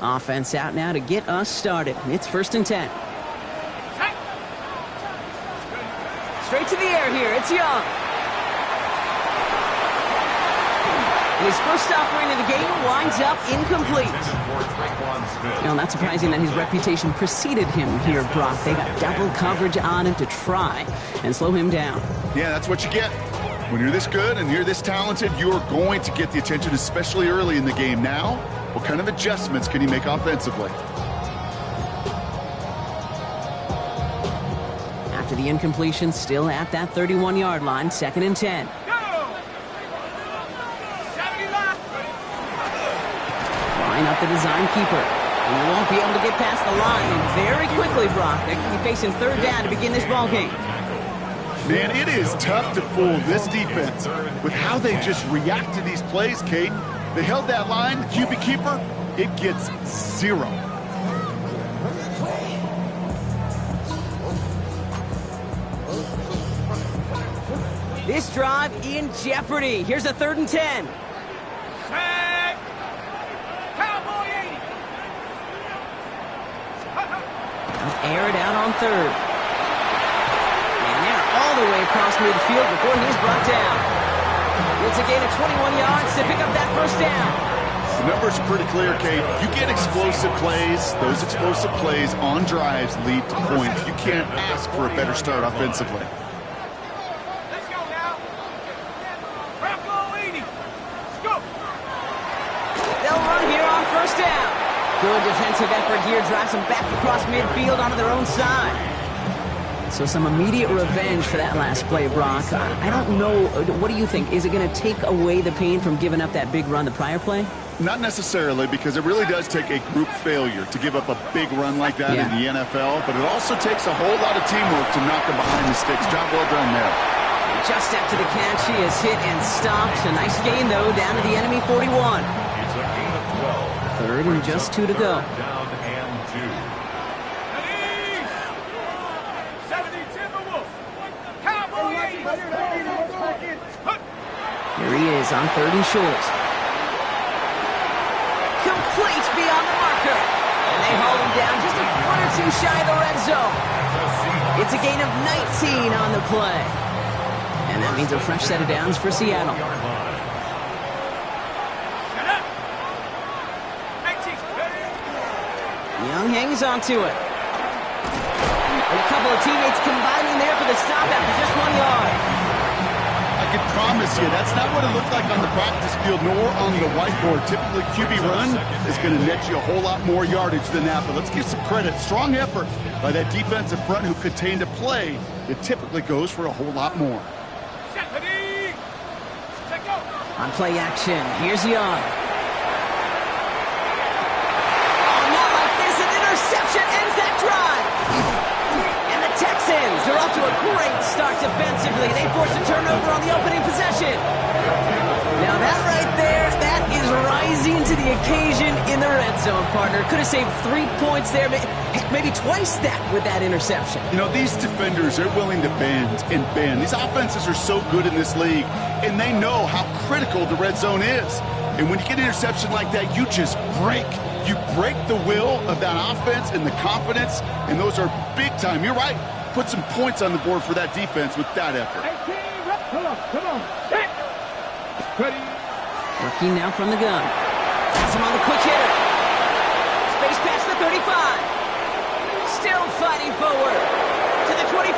Offense out now to get us started. It's 1st and 10. Straight to the air here. It's Young. And his first offering of the game winds up incomplete. Not surprising that his reputation preceded him here, Brock. They got double coverage on him to try and slow him down. Yeah, that's what you get. When you're this good and you're this talented, you're going to get the attention, especially early in the game. Now, what kind of adjustments can he make offensively? After the incompletion, still at that 31-yard line, 2nd and 10. Line up the design keeper. And he won't be able to get past the line. And very quickly, Brock, they're going to be facing 3rd down to begin this ball game. Man, it is tough to fool this defense with how they just react to these plays, Kate. They held that line, the QB keeper, it gets 0. This drive in jeopardy. Here's a 3rd and 10. Air it out on 3rd. And they're all the way across midfield before he's brought down. It's a gain of 21 yards to pick up that 1st down. The numbers are pretty clear, Kate. You get explosive plays. Those explosive plays on drives lead to points. You can't ask for a better start offensively. Let's go now. Let's go. They'll run here on 1st down. Good defensive effort here, drives them back across midfield onto their own side. So some immediate revenge for that last play, Brock. I don't know, what do you think? Is it going to take away the pain from giving up that big run the prior play? Not necessarily, because it really does take a group failure to give up a big run like that in the NFL, but it also takes a whole lot of teamwork to knock them behind the sticks. Job well done there. Just after the catch, he is hit and stopped. A nice gain, though, down to the enemy 41. 3rd and just 2 to go. Here he is on 3rd and short. Complete beyond the marker. And they haul him down just a foot or 2 shy of the red zone. It's a gain of 19 on the play. And that means a fresh set of downs for Seattle. Young hangs on to it. And a couple of teammates combining there for the stop after just 1 yard. I can promise you, that's not what it looked like on the practice field nor on the whiteboard. Typically, QB run is going to net you a whole lot more yardage than that. But let's give some credit. Strong effort by that defensive front who contained a play that typically goes for a whole lot more. On play action, here's Young. Interception ends that drive. And the Texans are off to a great start defensively. They force a turnover on the opening possession. Now that right there, that is rising to the occasion in the red zone, partner. Could have saved 3 points there, maybe twice that with that interception. You know, these defenders are willing to bend and bend. These offenses are so good in this league, and they know how critical the red zone is. And when you get an interception like that, you just break. You break the will of that offense and the confidence, and those are big time. You're right. Put some points on the board for that defense with that effort. Come on. Ready. Working now from the gun. That's him on the quick hitter. Space past the 35. Still fighting forward to the 25.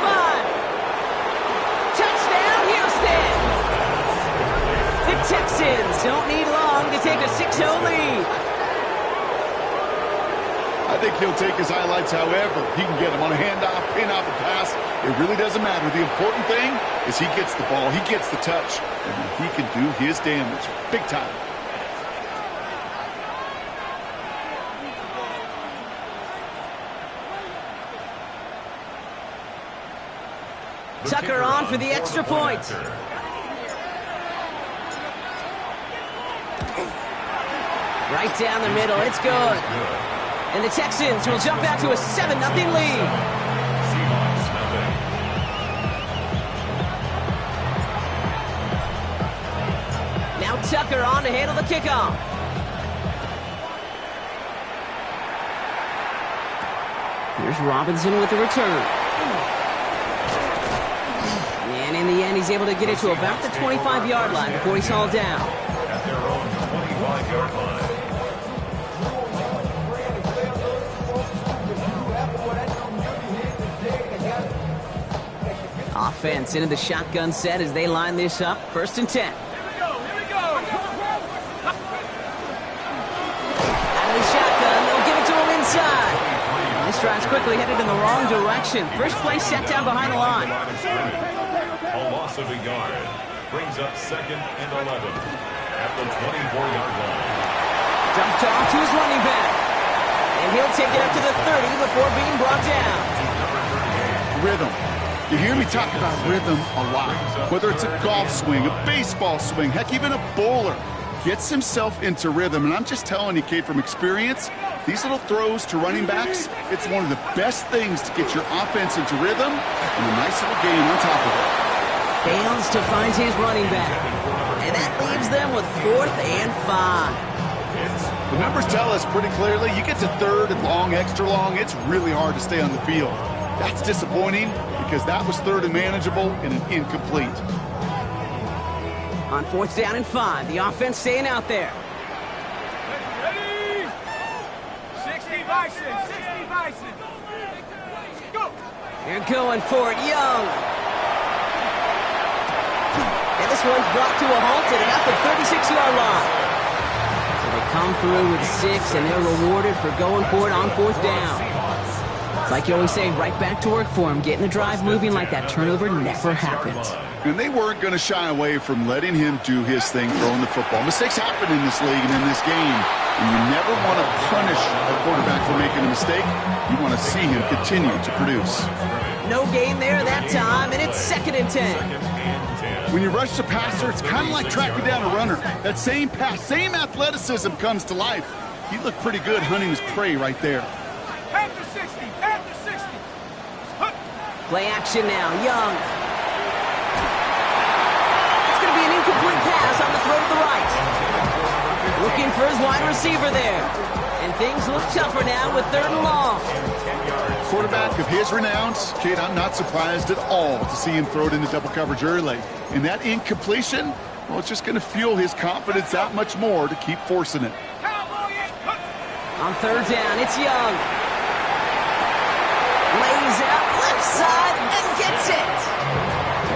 Touchdown, Houston. The Texans don't need long to take a 6-0 lead. I think he'll take his highlights however he can get them on a handoff, pin off a pass. It really doesn't matter. The important thing is he gets the ball, he gets the touch, and he can do his damage big time. Tucker on for the extra point. Right down the middle, it's good. And the Texans will jump out to a 7-0 lead. Now Tucker on to handle the kickoff. Here's Robinson with the return. And in the end, he's able to get it to about the 25-yard line before he's hauled down. At their own 25-yard line. Offense into the shotgun set as they line this up. 1st and 10. Here we go. Out of the shotgun, they'll give it to him inside. This drive's quickly headed in the wrong direction. First play set down behind the line. A loss of a yard. Brings up 2nd and 11 at the 24-yard line. Dumped off to his running back. And he'll take it up to the 30 before being brought down. Rhythm. You hear me talk about rhythm a lot. Whether it's a golf swing, a baseball swing, heck, even a bowler gets himself into rhythm. And I'm just telling you, Kate, from experience, these little throws to running backs, it's one of the best things to get your offense into rhythm and a nice little gain on top of it. Fails to find his running back. And that leaves them with 4th and 5. The numbers tell us pretty clearly, you get to 3rd and long, extra long, it's really hard to stay on the field. That's disappointing because that was 3rd and manageable and an incomplete. On 4th down and 5, the offense staying out there. Ready? 60 Bison. Go. They're going for it, Young. And this one's brought to a halt at about the 36-yard line. So they come through with 6, and they're rewarded for going for it on 4th down. It's like you always say, right back to work for him. Getting the drive moving like that turnover never happened. And they weren't going to shy away from letting him do his thing, throwing the football. Mistakes happen in this league and in this game. And you never want to punish a quarterback for making a mistake. You want to see him continue to produce. No gain there that time, and it's 2nd and 10. When you rush the passer, it's kind of like tracking down a runner. That same pass, same athleticism comes to life. He looked pretty good hunting his prey right there. After 60. Play action now, Young. It's going to be an incomplete pass on the throw to the right. Looking for his wide receiver there. And things look tougher now with 3rd and long. Quarterback of his renowns, Kate, I'm not surprised at all to see him throw it into double coverage early. And that incompletion, well, it's just going to fuel his confidence that much more to keep forcing it. On 3rd down, it's Young. Lays out left side and gets it.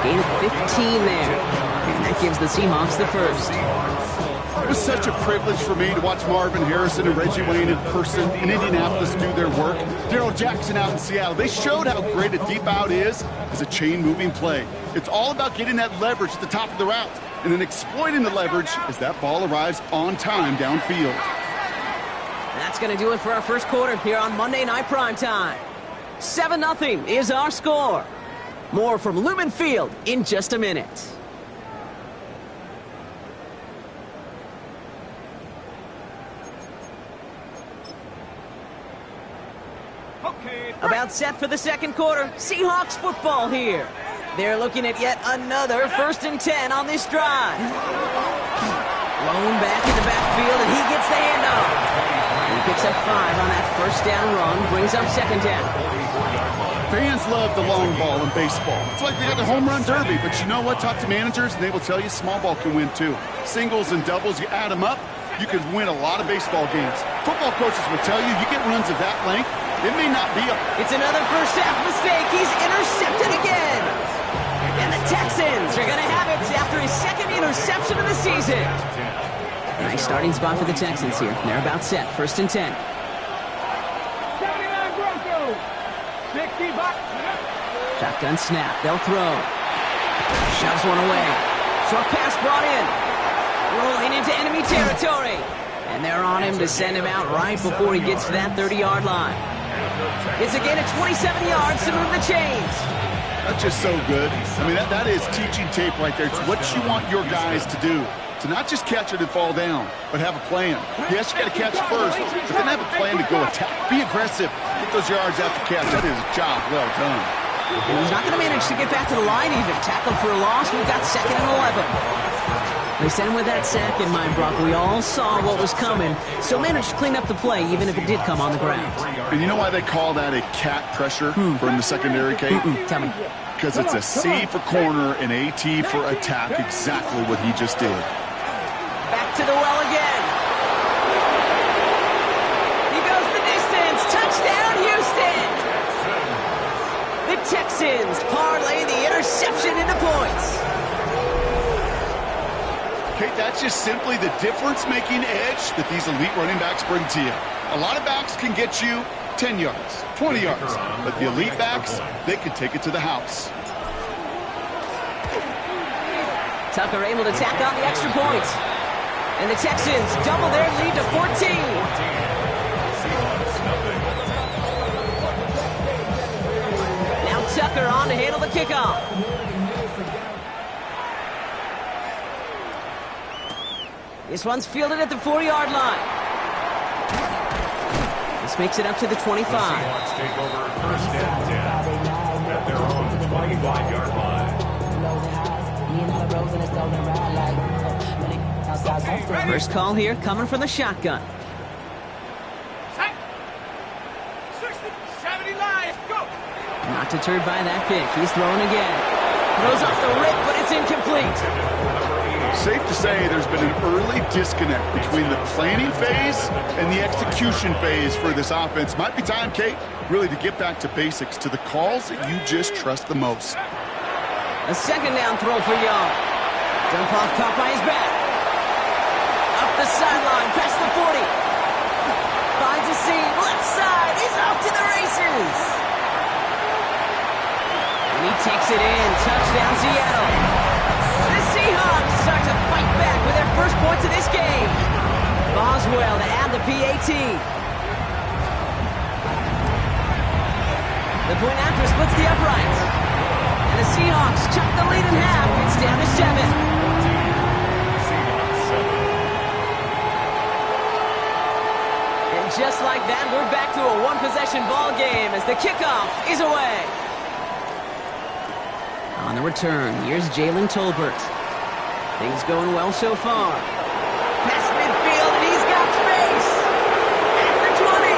Gain of 15 there. And that gives the Seahawks the 1st. It was such a privilege for me to watch Marvin Harrison and Reggie Wayne in person in Indianapolis do their work. Darrell Jackson out in Seattle. They showed how great a deep out is as a chain-moving play. It's all about getting that leverage at the top of the route and then exploiting the leverage as that ball arrives on time downfield. That's going to do it for our 1st quarter here on Monday Night Primetime. 7-0 is our score. More from Lumen Field in just a minute. About set for the 2nd quarter. Seahawks football here. They're looking at yet another 1st and 10 on this drive. Lone back in the backfield, and he gets the handoff. He picks up 5 on that 1st down run, brings up 2nd down. Fans love the long ball in baseball. It's like they got the home run derby, but you know what? Talk to managers, and they will tell you small ball can win too. Singles and doubles, you add them up, you can win a lot of baseball games. Football coaches will tell you, you get runs of that length, it may not be a... It's another 1st half mistake. He's intercepted again. And the Texans are going to have it after his 2nd interception of the season. Nice starting spot for the Texans here. They're about set. 1st and 10. 79 Broncos. 60 Bucks. Shotgun snap. They'll throw. Shoves one away. Short pass brought in. Rolling into enemy territory. And they're on him to send him out right before he gets to that 30-yard line. It's a gain of 27 yards to move the chains. That's just so good. I mean, that is teaching tape right there. It's what you want your guys to do. To not just catch it and fall down, but have a plan. Yes, you got to catch first, but then have a plan to go attack. Be aggressive. Get those yards after catch. That is a job well done. And he's not going to manage to get back to the line even. Tackle for a loss. We've got 2nd and 11. They sent him with that sack in mind, Brock. We all saw what was coming, so managed to clean up the play, even if it did come on the ground. And you know why they call that a cat pressure from the secondary, Kate? Tell me. Because it's a C for corner and AT for attack, exactly what he just did. Back to the well again. He goes the distance. Touchdown, Houston. The Texans parlay the interception into points. Kate, that's just simply the difference-making edge that these elite running backs bring to you. A lot of backs can get you 10 yards, 20 yards, but the elite backs, they can take it to the house. Tucker able to tack on the extra point. And the Texans double their lead to 14. Now Tucker on to handle the kickoff. This one's fielded at the 4-yard line. This makes it up to the 25. The Seahawks take over first and 10 at their own 25-yard line. First call here coming from the shotgun. 60, 70 line, go! Not deterred by that pick. He's throwing again. Throws off the rip, but it's incomplete. Safe to say there's been an early disconnect between the planning phase and the execution phase for this offense. Might be time, Kate, really to get back to basics, to the calls that you just trust the most. A second down throw for Young. Dump off caught by his back. Up the sideline, past the 40. Finds a seam, left side. He's off to the races. And he takes it in. Touchdown, Seattle. The Seahawks start to fight back with their first points of this game. Boswell to add the PAT. The point after splits the uprights. And the Seahawks chuck the lead in half. It's down to 7. And just like that, we're back to a one-possession ball game as the kickoff is away. On the return, here's Jalen Tolbert. Things going well so far. Past midfield, and he's got space. At the 20.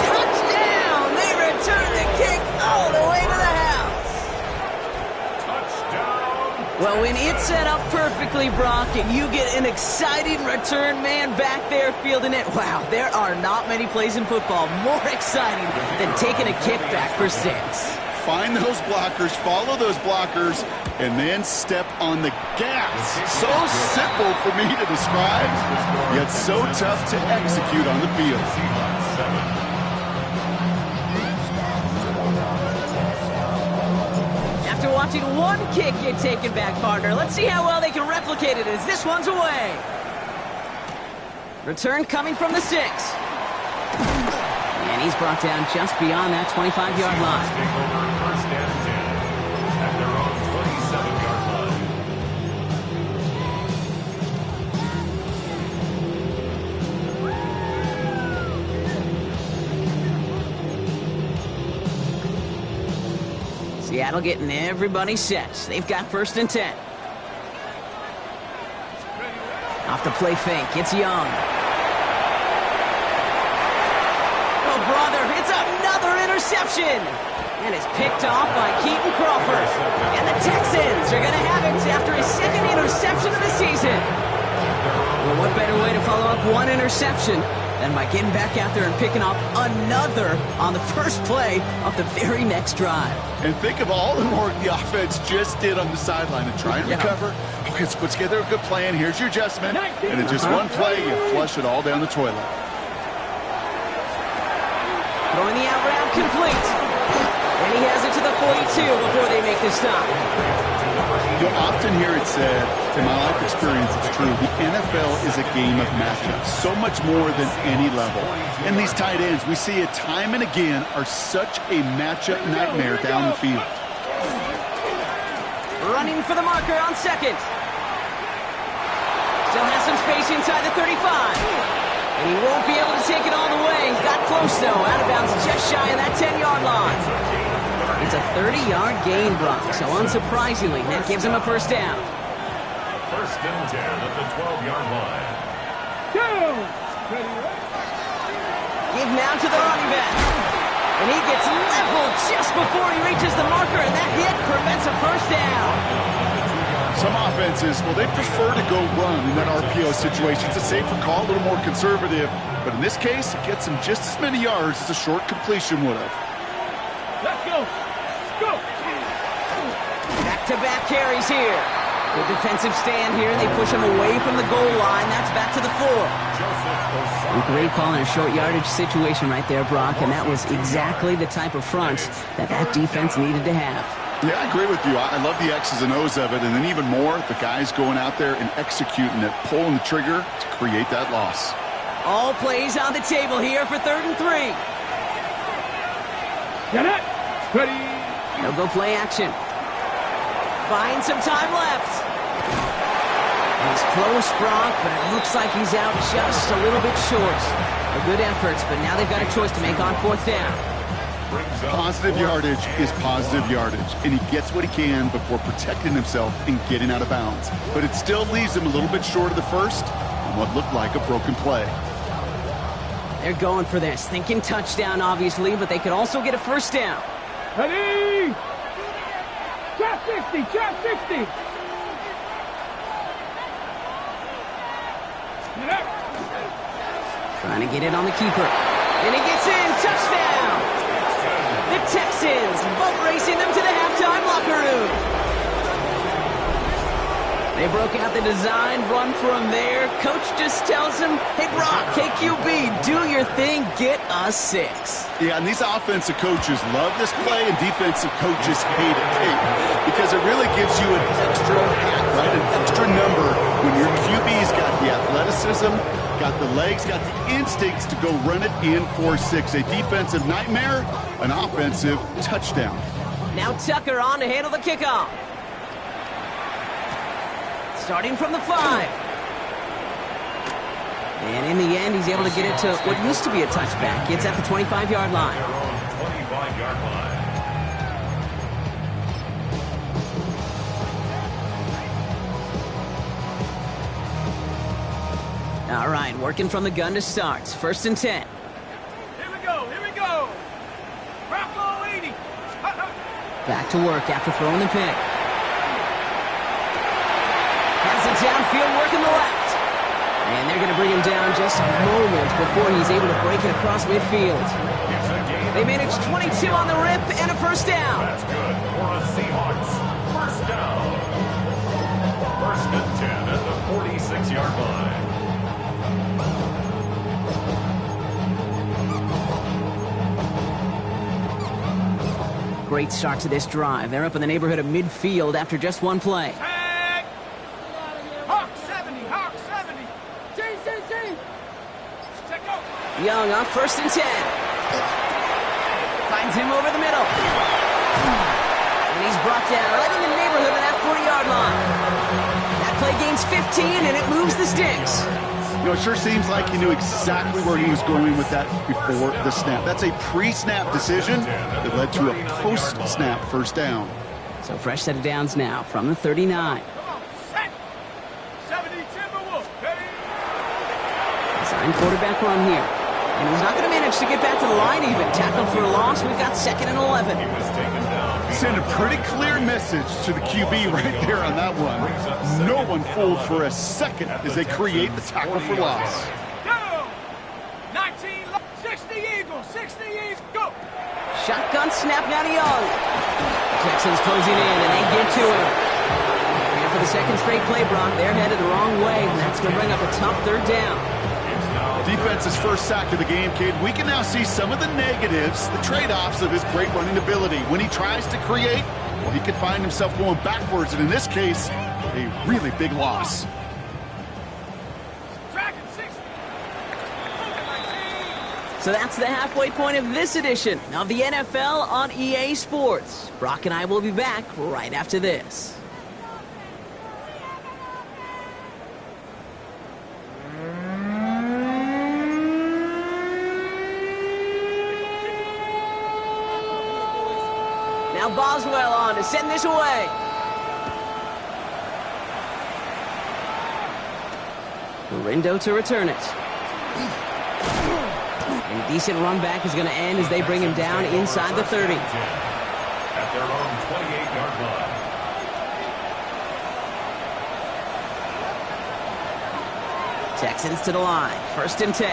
Touchdown! They return the kick all the way to the house. Touchdown! Well, when it's set up perfectly, Brock, and you get an exciting return man back there fielding it, wow, there are not many plays in football more exciting than taking a kick back for 6. Find those blockers, follow those blockers, and then step on the gas. So simple for me to describe, yet so tough to execute on the field. After watching one kick get taken back, partner, let's see how well they can replicate it as this one's away. Return coming from the 6. And he's brought down just beyond that 25-yard line. Take over first and 10 at their own 27-yard line. Seattle getting everybody set. They've got first and 10. Off the play fake, it's Young. Brother, it's another interception. And it's picked off by Keaton Crawford. And the Texans are going to have it after his second interception of the season. Well, what better way to follow up one interception than by getting back out there and picking off another on the first play of the very next drive. And think of all the work the offense just did on the sideline to try and recover. Okay, let's put together a good plan. Here's your adjustment. And in just one play, you flush it all down the toilet. Throwing the out route complete. And he has it to the 42 before they make the stop. You'll often hear it said, in my life experience, it's true, the NFL is a game of matchups, so much more than any level. And these tight ends, we see it time and again, are such a matchup nightmare down the field. Running for the marker on second. Still has some space inside the 35. And he won't be able to take it all the way. Got close, though. Out of bounds just shy of that 10-yard line. It's a 30-yard gain, Brock. So unsurprisingly, that gives him a first down. First and 10 at the 12-yard line. Give now to the running back. And he gets leveled just before he reaches the marker, and that hit prevents a first down. Some offenses, well, they prefer to go run in that RPO situation. It's a safer call, a little more conservative. But in this case, it gets him just as many yards as a short completion would have. Let's go. Let's go. Back-to-back carries here. Good defensive stand here, and they push him away from the goal line. That's back to the 4. A great call in a short yardage situation right there, Brock, and that was exactly the type of front that defense needed to have. Yeah, I agree with you. I love the X's and O's of it, and then even more, the guys going out there and executing it, pulling the trigger to create that loss. All plays on the table here for 3rd and 3. Get it. Ready. They'll go play action. Buying some time left. He's close, Brock, but it looks like he's out just a little bit short. Good efforts, but now they've got a choice to make on 4th down. Positive yardage is positive yardage, and he gets what he can before protecting himself and getting out of bounds. But it still leaves him a little bit short of the first on what looked like a broken play. They're going for this, thinking touchdown, obviously, but they could also get a first down. Ready. Chest 60. Chest 60. Get up. Trying to get it on the keeper. And he gets in. Touchdown! The Texans boat racing them to the halftime locker room. They broke out the design run from there. Coach just tells him, hey, Brock, KQB, do your thing, get us 6. Yeah, and these offensive coaches love this play, and defensive coaches hate it. Because it really gives you an extra hack, right? An extra number when your QB's got the athleticism, got the legs, got the instincts to go run it in for 6. A defensive nightmare, an offensive touchdown. Now Tucker on to handle the kickoff. Starting from the 5. And in the end, he's able to get it to what used to be a touchback. It's at the 25-yard line. 25-yard line. All right, working from the gun to start. 1st and 10. Here we go. Here we go. Rocco 80. Back to work after throwing the pick. Has it downfield, working the left. And they're going to bring him down just a moment before he's able to break it across midfield. They managed 22 on the rip and a first down. That's good for the Seahawks. First down. 1st and 10 at the 46-yard line. Great start to this drive. They're up in the neighborhood of midfield after just one play. Tag. Hawk 70. Hawk 70. JCC. Check out. Young on 1st and 10. Finds him over the middle. And he's brought down right in the neighborhood of that 40-yard line. That play gains 15, and it moves the sticks. You know, it sure seems like he knew exactly where he was going with that before the snap. That's a pre-snap decision that led to a post-snap first down. So fresh set of downs now from the 39. Come on. Set. 70 Timberwolves. Ready. Design quarterback run here. And he's not going to manage to get back to the line even. Tackle for a loss. We've got 2nd and 11. He was taken down. Send a pretty clear message to the QB right there on that one. No one fooled for a second as they create the tackle for loss. Go. 19. 60 Eagles. 60 Eagles. Go. Shotgun snap now to Young. Texans closing in, and they get to him. And for the second straight play, Brock, they're headed the wrong way. And that's going to bring up a tough 3rd down. Defense's first sack of the game, kid. We can now see some of the negatives, the trade-offs of his great running ability. When he tries to create, well, he could find himself going backwards, and in this case, a really big loss. Dragon 60. So that's the halfway point of this edition of the NFL on EA Sports. Brock and I will be back right after this. Now Boswell on to send this away. Rindo to return it. And a decent run back is going to end as they bring him down inside the 30. At their own 28-yard line. Texans to the line. 1st and 10.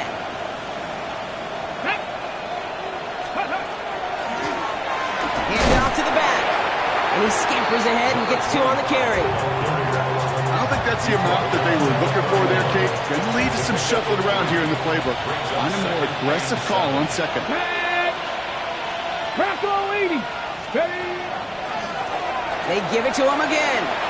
Hand off to the back. And he scampers ahead and gets 2 on the carry. I don't think that's the amount that they were looking for there, Kate. Going to lead to some shuffling around here in the playbook. Find a more aggressive call on 2nd. Crack all 80. Steady. They give it to him again.